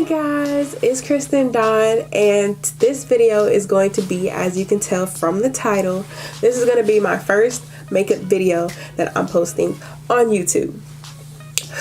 guys, it's Kristen Dawn, and this video is going to be, as you can tell from the title, this is going to be my first makeup video that I'm posting on YouTube.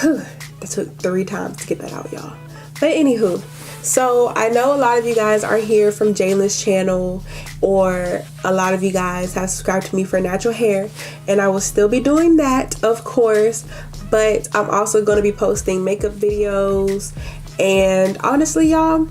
That took 3 times to get that out, y'all. But anywho, so I know a lot of you guys are here from Jalen's channel, or a lot of you guys have subscribed to me for natural hair, and I will still be doing that, of course, but I'm also going to be posting makeup videos. And honestly, y'all,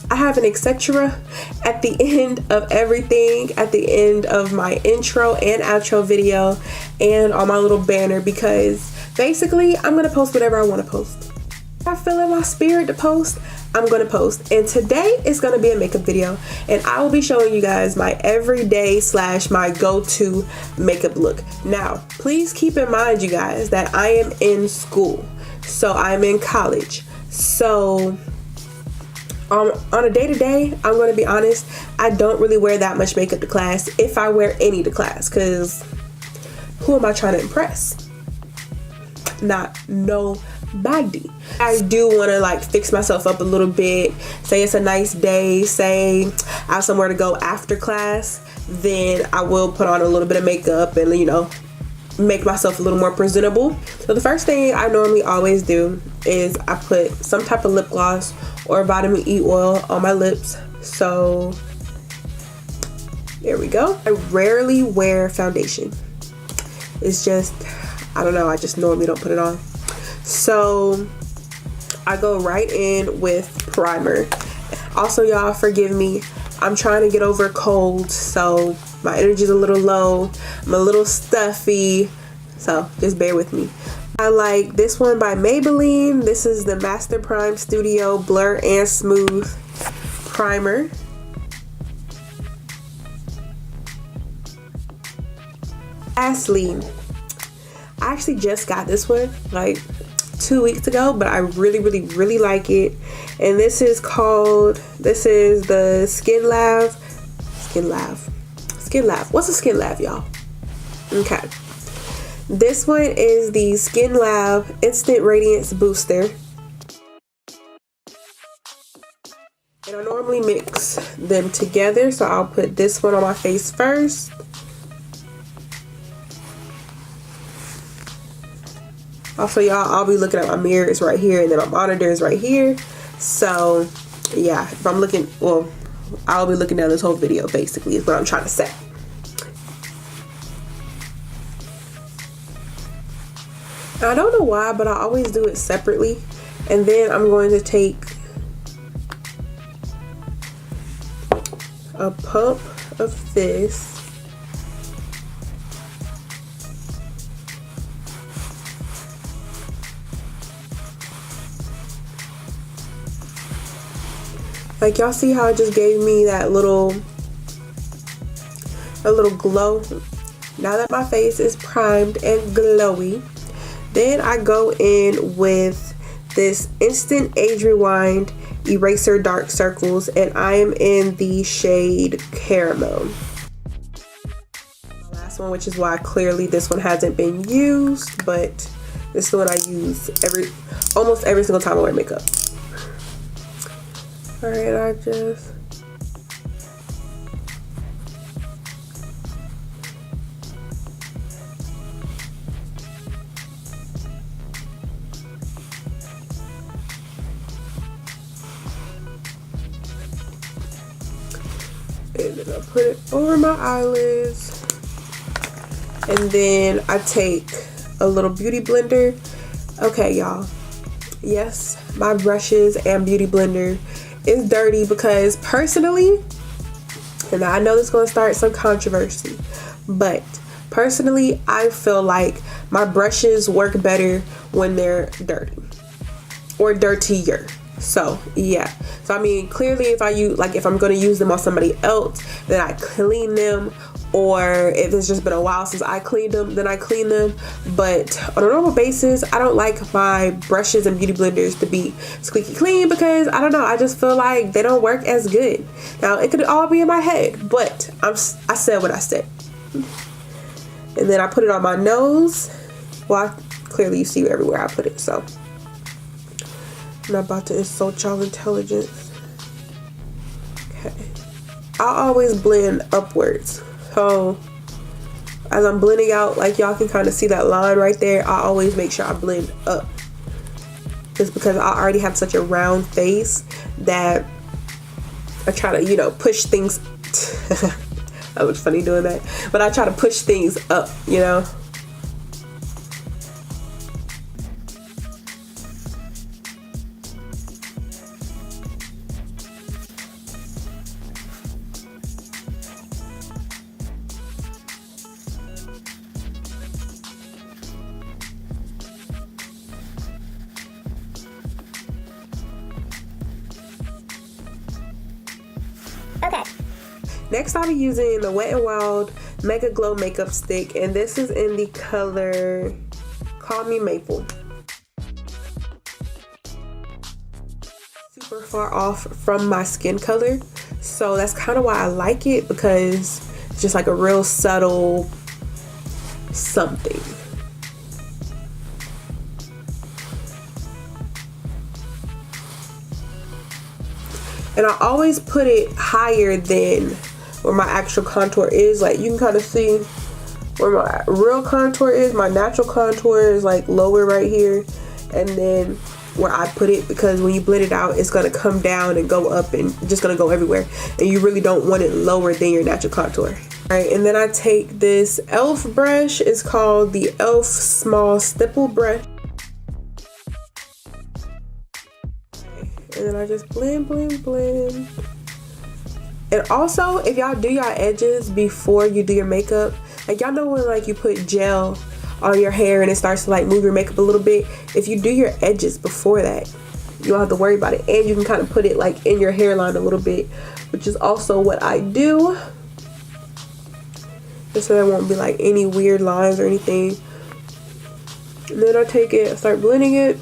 I have an etc. at the end of everything, at the end of my intro and outro video, and on my little banner, because basically I'm gonna post whatever I want to post. If I feel in my spirit to post, I'm gonna post. And today is gonna be a makeup video, and I will be showing you guys my everyday / my go-to makeup look. Now, please keep in mind, you guys, that I am in school, so I'm in college. So on a day-to-day, I'm going to be honest, I don't really wear that much makeup to class, if I wear any to class, because who am I trying to impress? Not nobody. I do want to like fix myself up a little bit. Say it's a nice day, say I have somewhere to go after class, then I will put on a little bit of makeup and, you know, make myself a little more presentable. So the first thing I normally always do is I put some type of lip gloss or vitamin E oil on my lips. So there we go. I rarely wear foundation. It's just, I don't know, I just normally don't put it on. So I go right in with primer. Also, y'all, forgive me, I'm trying to get over a cold, so my energy's a little low, I'm a little stuffy, so just bear with me. I like this one by Maybelline. This is the Master Prime Studio Blur and Smooth Primer. Vaseline. I actually just got this one like 2 weeks ago, but I really like it. And this is the Skin Lab. What's a Skin Lab, y'all? Okay. This one is the Skin Lab Instant Radiance Booster. And I normally mix them together, so I'll put this one on my face first. Also, y'all, I'll be looking at my mirror, it's right here, and then my monitor is right here. So, yeah, if I'm looking, well, I'll be looking down this whole video, basically, is what I'm trying to say. I don't know why, but I always do it separately. And then I'm going to take a pump of this. Like, y'all see how it just gave me that little glow? Now that my face is primed and glowy, then I go in with this Instant Age Rewind Eraser Dark Circles, and I am in the shade Caramel. The last one, which is why clearly this one hasn't been used, but this is the one I use almost every single time I wear makeup. Alright, I just and then I put it over my eyelids, and then I take a little beauty blender. Okay, y'all, yes, my brushes and beauty blender is dirty because personally, and I know this is going to start some controversy, but personally I feel like my brushes work better when they're dirty or dirtier. So yeah, so I mean, clearly if I'm going to use them on somebody else, then I clean them, or if it's just been a while since I cleaned them, then I clean them. But on a normal basis, I don't like my brushes and beauty blenders to be squeaky clean, because I don't know, I just feel like they don't work as good. Now, it could all be in my head, but I said what I said. And then I put it on my nose. Well, clearly you see everywhere I put it, so I'm not about to insult y'all intelligence. Okay. I always blend upwards. So as I'm blending out, like y'all can kind of see that line right there, I always make sure I blend up. Just because I already have such a round face that I try to, you know, push things. That was funny doing that. But I try to push things up, you know. Okay. Next, I'll be using the Wet n Wild Mega Glow Makeup Stick, and this is in the color Call Me Maple. Super far off from my skin color, so that's kind of why I like it, because it's just like a real subtle something. And I always put it higher than where my actual contour is. Like, you can kind of see where my real contour is. My natural contour is like lower right here. And then where I put it, because when you blend it out, it's going to come down and go up and just going to go everywhere. And you really don't want it lower than your natural contour. All right, and then I take this e.l.f. brush. It's called the e.l.f. Small Stipple Brush. And then I just blend, blend, blend. And also, if y'all do y'all edges before you do your makeup, like y'all know when like you put gel on your hair and it starts to like move your makeup a little bit, if you do your edges before that, you don't have to worry about it. And you can kind of put it like in your hairline a little bit, which is also what I do. Just so there won't be like any weird lines or anything. And then I take it, I start blending it.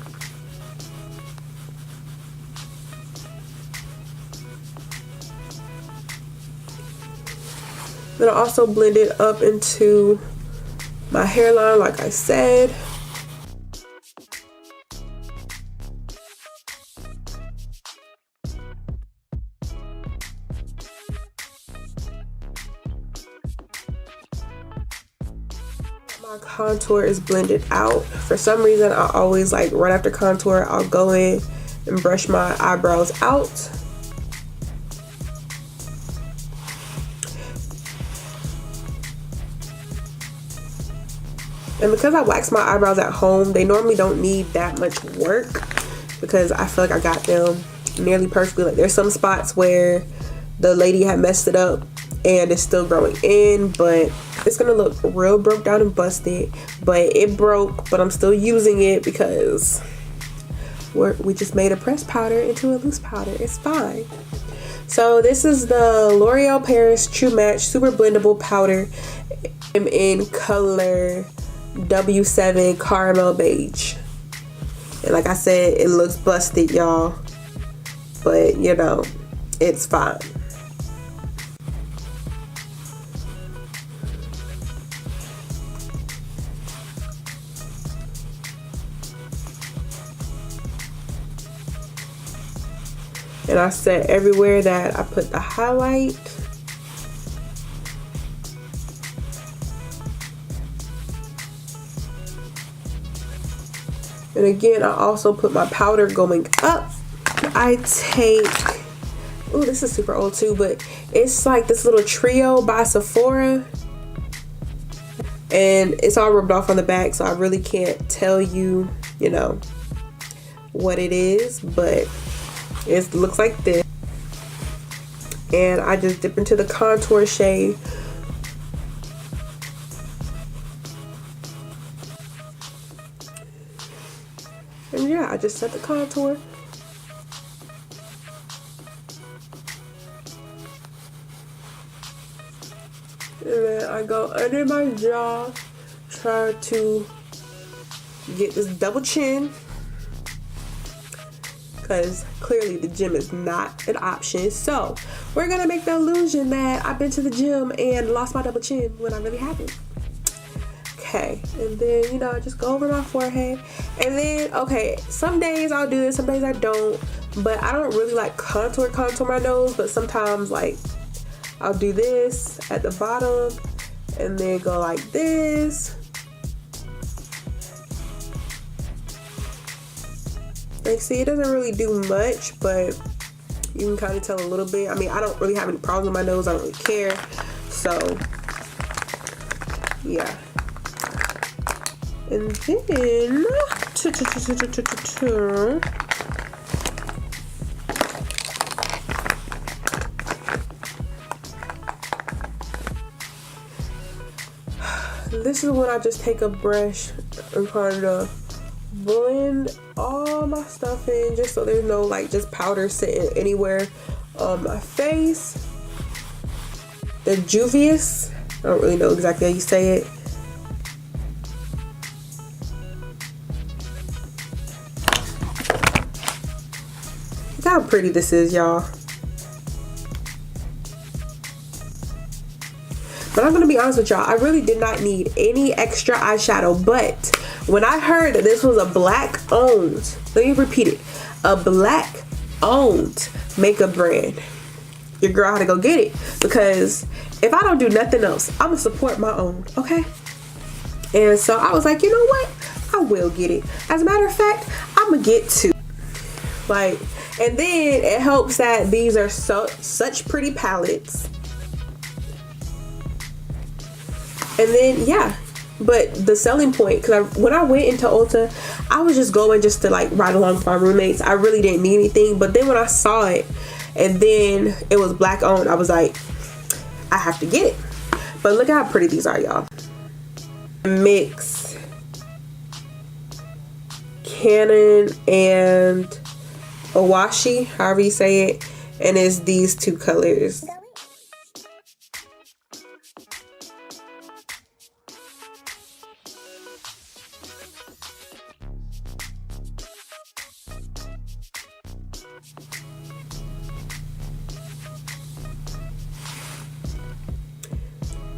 Then I also blend it up into my hairline, like I said. My contour is blended out. For some reason, I always like right after contour, I'll go in and brush my eyebrows out. And because I wax my eyebrows at home, they normally don't need that much work, because I feel like I got them nearly perfectly. Like, there's some spots where the lady had messed it up and it's still growing in, but it's gonna look real broke down and busted. But it broke, but I'm still using it because we just made a pressed powder into a loose powder. It's fine. So this is the L'Oreal Paris True Match Super Blendable Powder. I'm in color W7 Caramel Beige. And like I said, it looks busted, y'all. But, you know, it's fine. And I set everywhere that I put the highlight. And again, I also put my powder going up. I take, oh, this is super old too, but it's like this little Trio by Sephora. And it's all rubbed off on the back, so I really can't tell you, you know, what it is, but it looks like this. And I just dip into the contour shade. And yeah, I just set the contour. And then I go under my jaw, try to get this double chin, because clearly the gym is not an option. So we're gonna make the illusion that I've been to the gym and lost my double chin when I really haven't. Okay, and then, you know, just go over my forehead. And then, okay, some days I'll do this, some days I don't. But I don't really like contour my nose. But sometimes, like, I'll do this at the bottom and then go like this. Like, see, it doesn't really do much, but you can kind of tell a little bit. I mean, I don't really have any problems with my nose. I don't really care. So, yeah. And then, this is when I just take a brush and kind of blend all my stuff in, just so there's no like just powder sitting anywhere on my face. The Juvia's, I don't really know exactly how you say it. Look how pretty this is, y'all. But I'm gonna be honest with y'all, I really did not need any extra eyeshadow. But when I heard that this was a black owned, let me repeat it, a black owned makeup brand, your girl had to go get it. Because if I don't do nothing else, I'm gonna support my own, okay? And so I was like, you know what? I will get it. As a matter of fact, I'm gonna get two. Like, and then it helps that these are such pretty palettes. And then, yeah, but the selling point, because when I went into Ulta, I was just going just to like ride along with my roommates. I really didn't need anything. But then when I saw it and then it was black owned, I was like, I have to get it. But look how pretty these are, y'all. Mix Canon and Awashi, however you say it. And it's these two colors.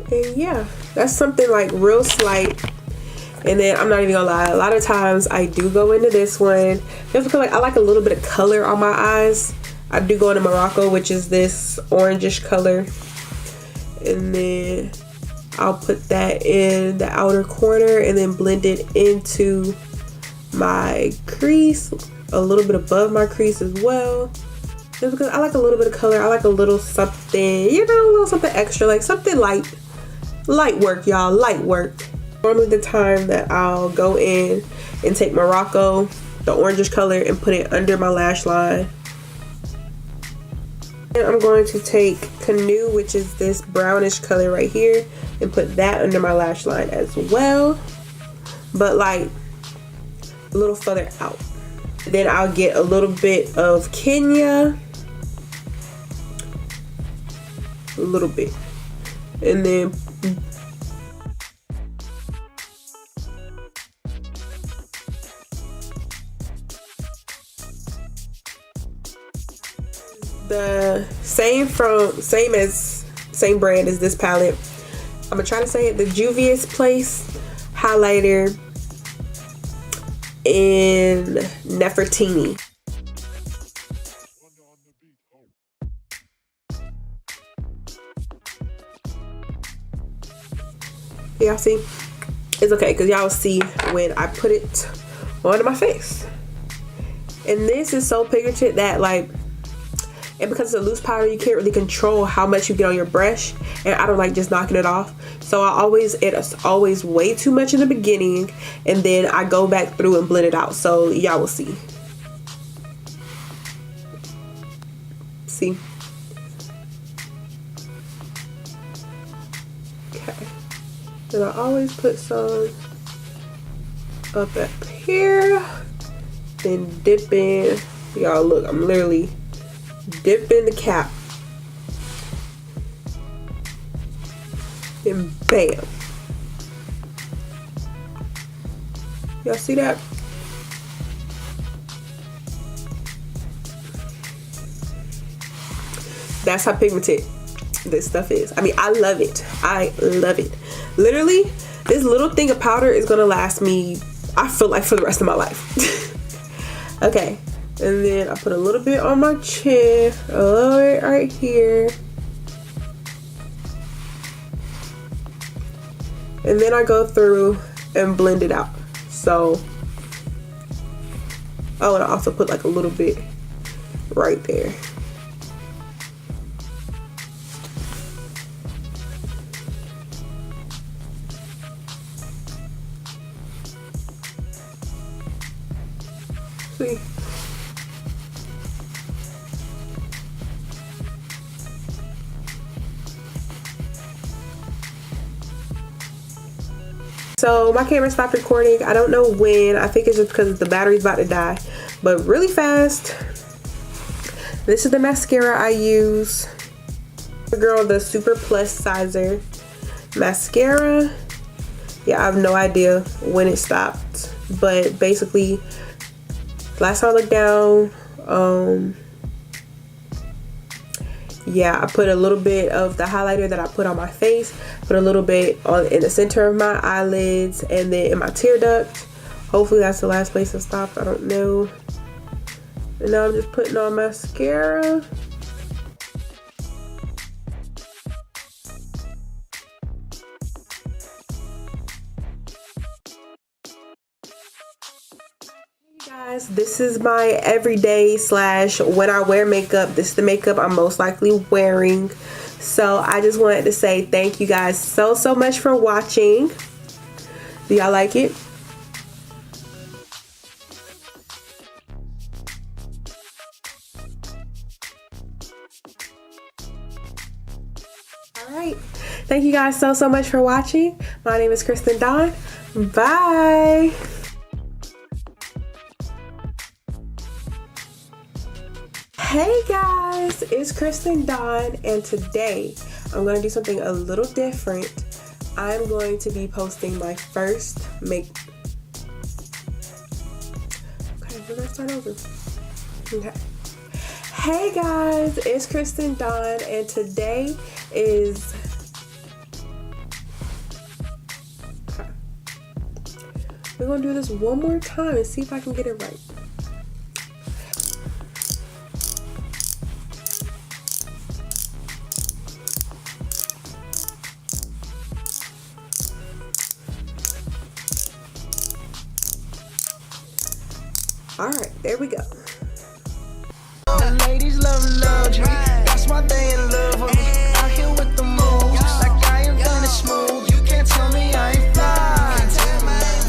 And yeah, that's something like real slight. And then I'm not even gonna lie, a lot of times I do go into this one just because like I like a little bit of color on my eyes. I do go into Morocco, which is this orangish color, and then I'll put that in the outer corner and then blend it into my crease, a little bit above my crease as well. Just because I like a little bit of color, I like a little something, you know, a little something extra, like something light work, y'all, light work. Normally the time that I'll go in and take Morocco, the orangish color, and put it under my lash line. And I'm going to take Canoe, which is this brownish color right here, and put that under my lash line as well, but like a little further out. Then I'll get a little bit of Kenya, a little bit, and then the same brand as this palette. I'm gonna try to say it, the Juvia's Place highlighter in Nefertiti. Y'all see? It's okay because y'all will see when I put it onto my face. And this is so pigmented that like, and because it's a loose powder, you can't really control how much you get on your brush, and I don't like just knocking it off. So it's always way too much in the beginning, and then I go back through and blend it out. So y'all will see. See? Okay. Then I always put some up here, then dip in. Y'all look, I'm literally dipping the cap, and bam. Y'all see that? That's how pigmented this stuff is. I mean, I love it. I love it. Literally, This little thing of powder is gonna last me, I feel like, for the rest of my life. Okay, and then I put a little bit on my chin, a little bit right here. And then I go through and blend it out. So, oh, and I also put like a little bit right there. See? So my camera stopped recording. I don't know when. I think it's just because the battery's about to die. But really fast, this is the mascara I use. Girl, the Super Plus Sizer mascara. Yeah, I have no idea when it stopped. But basically, last time I looked down, yeah, I put a little bit of the highlighter that I put on my face, put a little bit in the center of my eyelids, and then in my tear duct. Hopefully that's the last place I stopped. I don't know. And now I'm just putting on mascara. Guys, this is my everyday / when I wear makeup. This is the makeup I'm most likely wearing. So I just wanted to say thank you guys so much for watching. Do y'all like it? Alright. Thank you guys so much for watching. My name is Kristen Dawn. Bye. Hey guys, it's Kristen Dawn, and today I'm going to do something a little different. I'm going to be posting my first Okay, we're going to start over. Okay. Hey guys, it's Kristen Dawn, and today is... Okay. We're going to do this one more time and see if I can get it right. All right, there we go. The ladies love luxury. That's why they in love.